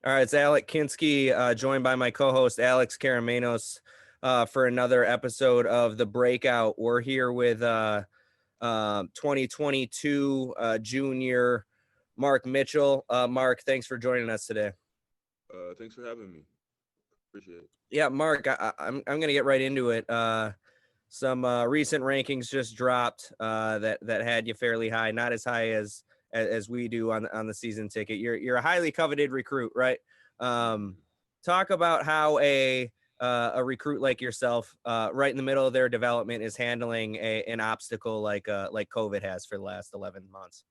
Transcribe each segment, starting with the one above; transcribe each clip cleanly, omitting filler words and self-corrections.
All right, it's Alec Kinsky, joined by my co-host Alex Karamanos for another episode of the Breakout. We're here with 2022 junior Mark Mitchell. Mark, thanks for joining us today. Thanks for having me. Appreciate it. Yeah, Mark, I'm gonna get right into it. Some recent rankings just dropped that had you fairly high, not as high as we do on the season ticket. You're a highly coveted recruit, right? Talk about how a recruit like yourself, right in the middle of their development, is handling an obstacle like COVID has for the last 11 months.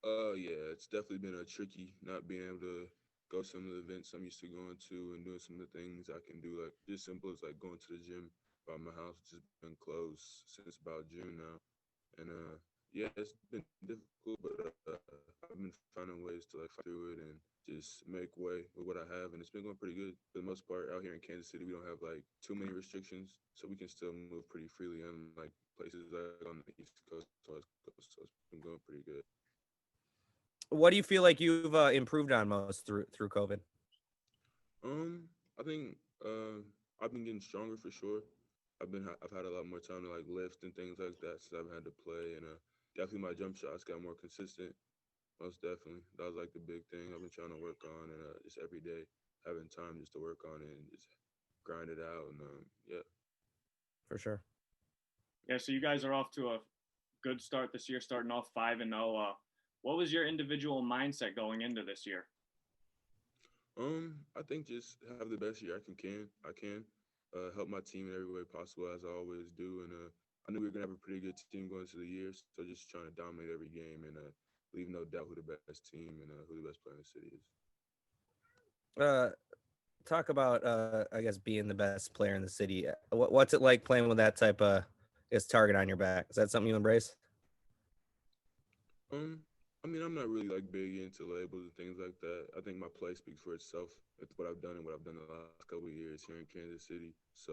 Yeah, it's definitely been a tricky not being able to go some of the events I'm used to going to and doing some of the things I can do, like just simple as like going to the gym by my house, which has been closed since about June now. And yeah, it's been difficult, but I've been finding ways to like fight through it and just make way with what I have, and it's been going pretty good for the most part. Out here in Kansas City, we don't have like too many restrictions, so we can still move pretty freely, unlike places like on the East Coast, West Coast. So it's been going pretty good. What do you feel like you've improved on most through COVID? I think I've been getting stronger for sure. I've had a lot more time to like lift and things like that since I've had to play, and definitely my jump shots got more consistent. Most definitely, that was like the big thing I've been trying to work on, and just every day having time just to work on it and just grind it out, and yeah. For sure. Yeah, so you guys are off to a good start this year, starting off 5-0. What was your individual mindset going into this year? I think just have the best year I can help my team in every way possible as I always do, and I knew we were gonna have a pretty good team going into the year, so just trying to dominate every game and leave no doubt who the best team and who the best player in the city is. Uh, Talk about I guess being the best player in the city. What's it like playing with that type of target on your back? Is that something you embrace? I mean, I'm not really like big into labels and things like that. I think my play speaks for itself. It's what I've done and what I've done the last couple of years here in Kansas City. So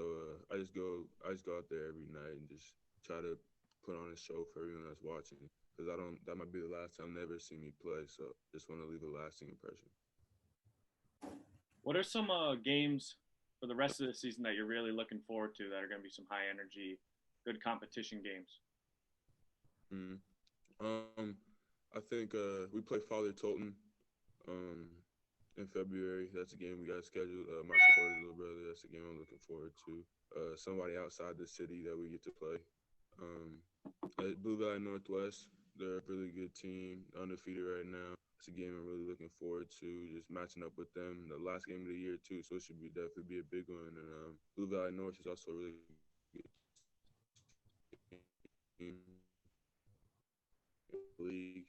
I just go out there every night and just try to put on a show for everyone that's watching. Because I don't, that might be the last time they ever see me play. So just want to leave a lasting impression. What are some games for the rest of the season that you're really looking forward to that are going to be some high energy, good competition games? Mm. I think we play Father Tolton um, in February. That's a game we got scheduled. Michael Porter's little brother. That's a game I'm looking forward to. Somebody outside the city that we get to play. Um, at Blue Valley Northwest, they're a really good team, undefeated right now. It's a game I'm really looking forward to, just matching up with them. The last game of the year too, so it should be definitely be a big one. And Blue Valley North is also a really good team in the league.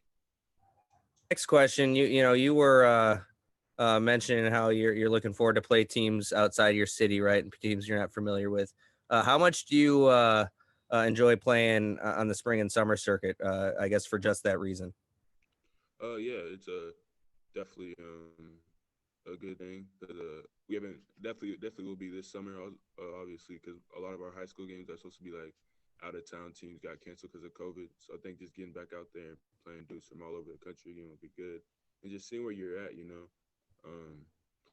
Next question. You were mentioning how you're looking forward to play teams outside your city, right? And teams you're not familiar with. How much do you enjoy playing on the spring and summer circuit? I guess for just that reason. Yeah, it's definitely a good thing because we haven't definitely will be this summer, obviously, because a lot of our high school games are supposed to be like out of town teams got canceled because of COVID. So I think just getting back out there and playing dudes from all over the country again would be good, and just seeing where you're at,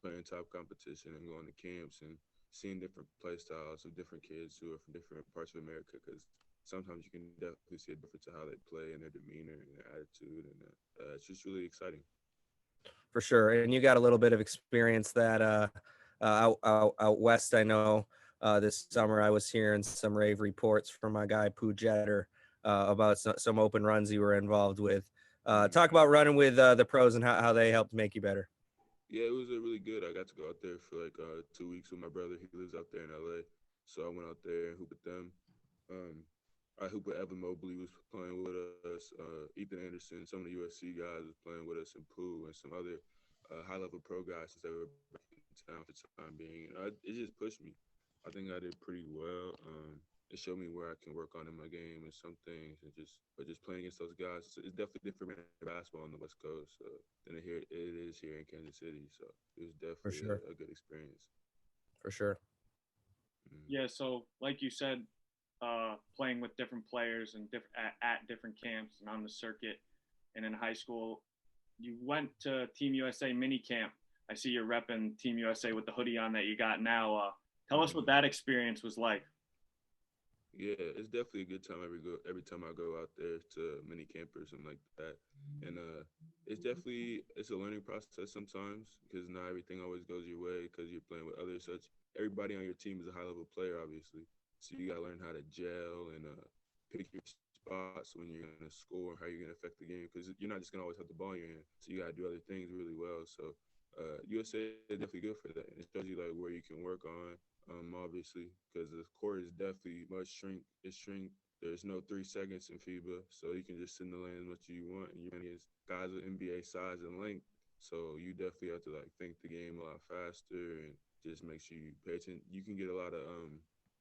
playing top competition and going to camps and seeing different play styles of different kids who are from different parts of America because sometimes you can definitely see a difference in how they play and their demeanor and their attitude, and it's just really exciting. For sure. And you got a little bit of experience that out west. I know this summer I was hearing some rave reports from my guy Pooh Jetter about some open runs you were involved with. Talk about running with the pros and how they helped make you better. Yeah, it was really good. I got to go out there for like 2 weeks with my brother. He lives out there in LA, so I went out there and hooped with them. Um, I hooped with Evan Mobley was playing with us. Ethan Anderson, some of the USC guys was playing with us, and Pooh and some other high level pro guys since they were back in town for the time being. And it just pushed me. I think I did pretty well. It showed me where I can work on in my game and some things, and just playing against those guys. It's definitely different basketball on the West Coast than it is here in Kansas City. So it was For definitely sure. a good experience. For sure. Yeah, so like you said, playing with different players and at different camps and on the circuit and in high school, you went to Team USA mini camp. I see you're repping Team USA with the hoodie on that you got now. Tell us what that experience was like. Yeah, it's definitely a good time every time I go out there to mini camp or something like that. And it's a learning process sometimes because not everything always goes your way because you're playing with others. Such everybody on your team is a high level player, obviously. So you gotta learn how to gel and pick your spots when you're gonna score, how you're gonna affect the game because you're not just gonna always have the ball in your hand. So you gotta do other things really well. So USA is definitely good for that. And it shows you like where you can work on obviously, because the court is definitely much shrink. It's shrink. There's no 3 seconds in FIBA, so you can just sit in the lane as much as you want. And you're against guys with NBA size and length, so you definitely have to like think the game a lot faster and just make sure you pay attention. You can get a lot of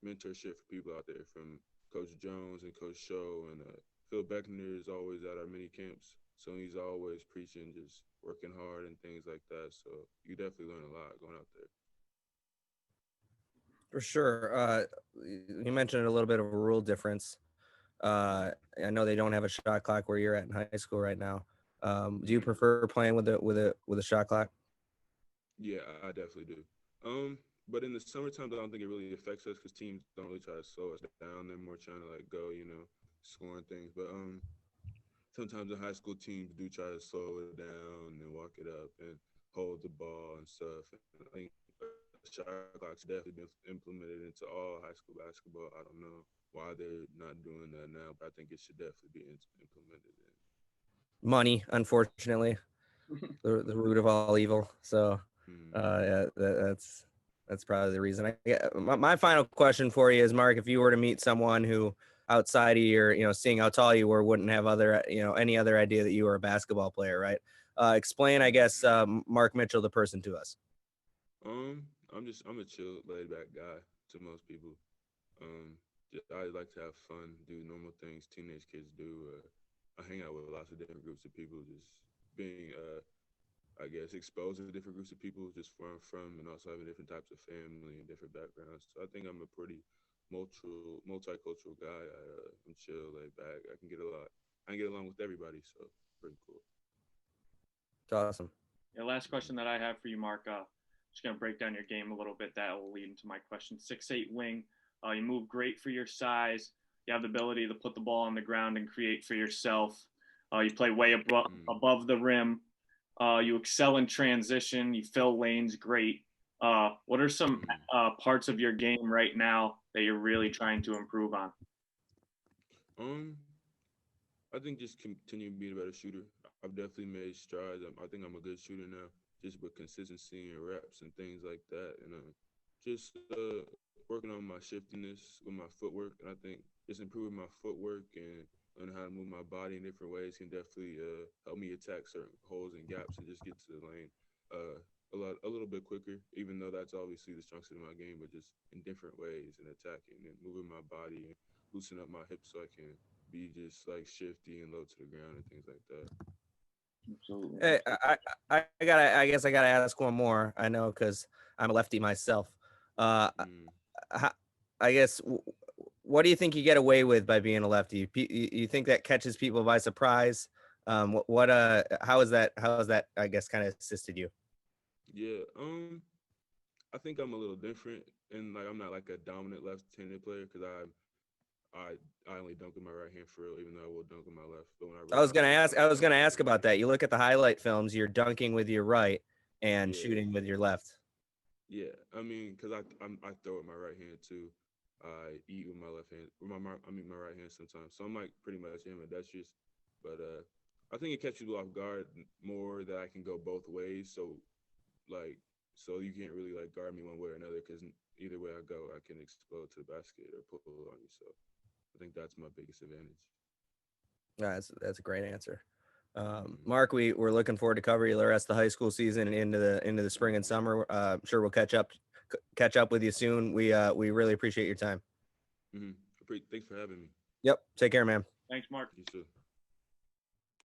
mentorship for people out there from Coach Jones and Coach Show and Phil Beckner is always at our mini camps, so he's always preaching just working hard and things like that. So you definitely learn a lot going out there. For sure. You mentioned a little bit of a rule difference. I know they don't have a shot clock where you're at in high school right now. Do you prefer playing with a shot clock? Yeah, I definitely do. But in the summertime, I don't think it really affects us because teams don't really try to slow us down. They're more trying to like go, scoring things. But sometimes the high school teams do try to slow it down and walk it up and hold the ball and stuff. And I think shot clock's definitely been implemented into all high school basketball. I don't know why they're not doing that now, but I think it should definitely be implemented. Money, unfortunately, the root of all evil. So, yeah, that's probably the reason. My final question for you is, Mark, if you were to meet someone who outside of your, seeing how tall you were, wouldn't have any other idea that you were a basketball player, right? Explain, I guess, Mark Mitchell, the person, to us. I'm a chill, laid back guy to most people. I like to have fun, do normal things teenage kids do. I hang out with lots of different groups of people, just being, I guess, exposed to different groups of people, just where I'm from, and also having different types of family and different backgrounds. So I think I'm a pretty multicultural guy. I'm chill, laid back. I can get along with everybody, so pretty cool. It's awesome. The last question that I have for you, Mark, just going to break down your game a little bit. That will lead into my question. 6'8" wing. You move great for your size. You have the ability to put the ball on the ground and create for yourself. You play way above the rim. You excel in transition. You fill lanes great. What are some parts of your game right now that you're really trying to improve on? I think just continue being a better shooter. I've definitely made strides. I think I'm a good shooter now, just with consistency and reps and things like that. And just working on my shiftiness with my footwork. And I think just improving my footwork and learning how to move my body in different ways can definitely help me attack certain holes and gaps and just get to the lane a little bit quicker, even though that's obviously the strong side of my game, but just in different ways and attacking and moving my body and loosen up my hips so I can be just like shifty and low to the ground and things like that. Absolutely. Hey, I guess I gotta ask one more. I know because I'm a lefty myself. I guess what do you think you get away with by being a lefty? You think that catches people by surprise? How has that I guess kind of assisted you? Yeah, I think I'm a little different, and like I'm not like a dominant left-handed player because I only dunk with my right hand for real, even though I will dunk with my left. But when I was gonna ask about that. You look at the highlight films, you're dunking with your right and shooting with your left. Yeah, I mean, because I throw with my right hand too. I eat with my left hand. My right hand sometimes. So I'm like pretty much ambidextrous, but I think it catches people off guard more that I can go both ways. So you can't really like guard me one way or another because either way I go, I can explode to the basket or pull on you. So I think that's my biggest advantage. Yeah, that's a great answer. Mark, we're looking forward to cover you the rest of the high school season and into the spring and summer. I'm sure we'll catch up with you soon. We really appreciate your time. Thanks for having me. Yep. Take care, man. Thanks, Mark. You too.